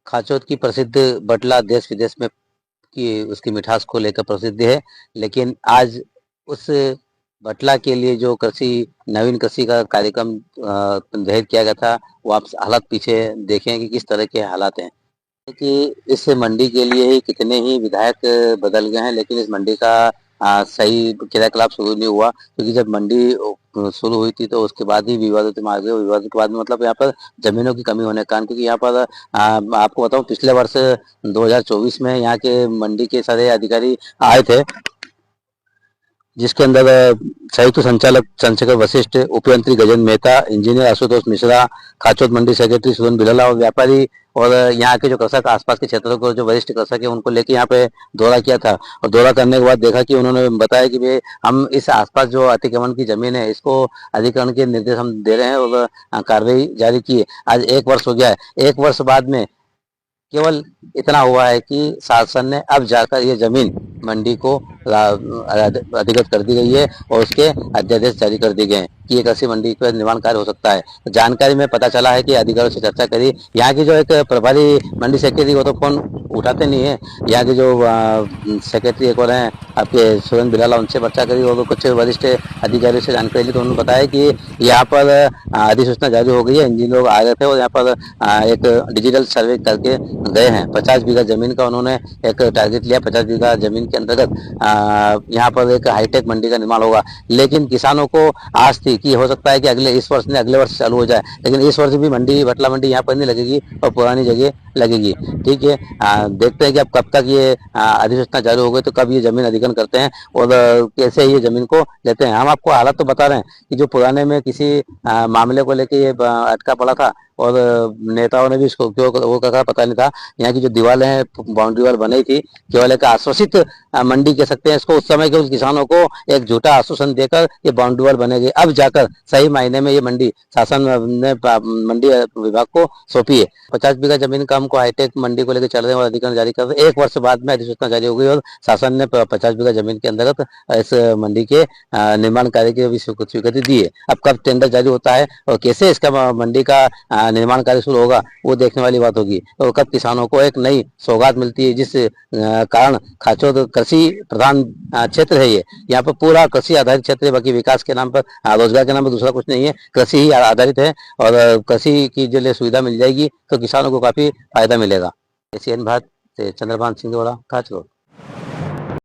खाचोत की प्रसिद्ध बटला देश विदेश में की उसकी मिठास को लेकर प्रसिद्ध है। लेकिन आज उस बटला के लिए जो कृषि नवीन कृषि का कार्यक्रम जाहिर किया गया था, वो आप हालात पीछे देखें कि किस तरह के हालात हैं कि इस मंडी के लिए ही कितने ही विधायक बदल गए हैं, लेकिन इस मंडी का सही क्रियाकलाप शुरू नहीं हुआ, क्योंकि जब मंडी शुरू हुई थी तो उसके बाद ही विवादों में आ गए। विवादों के बाद में मतलब यहाँ पर जमीनों की कमी होने के कारण, क्योंकि यहाँ पर आपको बताऊं पिछले वर्ष 2024 में यहाँ के मंडी के सारे अधिकारी आए थे, जिसके अंदर संयुक्त संचालक चंद्रशेखर वशिष्ठ, उपयंत्री गजेंद्र मेहता, इंजीनियर आशुतोष मिश्रा, खाचोत मंडी सेक्रेटरी सुदन बिरला और व्यापारी और यहाँ के जो कृषक आसपास के क्षेत्रों को जो वरिष्ठ कृषक है उनको लेके यहाँ पे दौरा किया था। और दौरा करने के बाद देखा कि उन्होंने बताया कि भाई हम इस आसपास जो अतिक्रमण की जमीन है इसको अधिग्रहण के निर्देश हम दे रहे हैं और कार्रवाई जारी की है। आज 1 वर्ष हो गया है। 1 वर्ष बाद में केवल इतना हुआ है कि शासन ने अब जाकर ये जमीन मंडी को अधिकृत कर दी गई है और उसके अध्यादेश जारी कर दिए गए हैं कि एक कृषि मंडी का निर्माण कार्य हो सकता है। तो जानकारी में पता चला है कि अधिकारियों से चर्चा करी, यहाँ की जो एक प्रभारी मंडी सेक्रेटरी वो तो फोन उठाते नहीं है, यहाँ के जो सेक्रेटरी एक और हैं आपके सुरेंद्र बिराला, उनसे चर्चा करी और कुछ वरिष्ठ अधिकारियों से जानकारी ली तो उन्होंने बताया कि यहाँ पर अधिसूचना जारी हो गई है। इंजीनियर लोग आ गए थे और यहाँ पर एक डिजिटल सर्वे करके गए हैं। 50 बीघा जमीन का उन्होंने एक टारगेट लिया। 50 बीघा जमीन के अंतर्गत यहाँ पर एक हाईटेक मंडी का निर्माण होगा। लेकिन किसानों को आस थी कि हो सकता है कि इस वर्ष नहीं अगले वर्ष चालू हो जाए, लेकिन इस वर्ष भी मंडी बटला मंडी यहाँ पर नहीं लगेगी और पुरानी जगह लगेगी। ठीक है, देखते हैं कि अब कब तक ये अधिसूचना जारी हो गई तो कब ये जमीन अधिग्रहण करते हैं और कैसे ये जमीन को लेते हैं। हम आपको हालत तो बता रहे हैं कि जो पुराने में किसी मामले को लेके ये अटका पड़ा था और नेताओं ने भी इसको क्यों वो कहा पता नहीं था। यहाँ की जो दीवारें हैं, बाउंड्री वाल बनाई थी, केवल एक आश्वासित मंडी कह सकते हैं इसको, उस समय के उस किसानों को एक झूठा आश्वासन देकर ये बाउंड्री वाल बनेगी। अब जाकर सही मायने में ये मंडी शासन ने मंडी विभाग को सौंपी है। 50 बीघा जमीन का हमको हाईटेक मंडी को लेकर चल रहे हैं और अधिग्रहण जारी कर रहे हैं। 1 वर्ष बाद में अधिसूचना जारी हो गई और शासन ने 50 बीघा जमीन के अंतर्गत इस मंडी के निर्माण कार्य की भी स्वीकृति दी है। अब कब टेंडर जारी होता है और कैसे इसका मंडी का निर्माण कार्य शुरू होगा वो देखने वाली बात होगी और कब किसानों को एक नई सौगात मिलती है, जिस कारण खाचोत कृषि प्रधान क्षेत्र है। ये यहाँ पर पूरा कृषि आधारित क्षेत्र है, बाकी विकास के नाम पर रोजगार के नाम पर दूसरा कुछ नहीं है, कृषि ही आधारित है और कृषि की जो सुविधा मिल जाएगी तो किसानों को काफी फायदा मिलेगा। एशियन भारत से चंद्रभान सिंह खाचोत।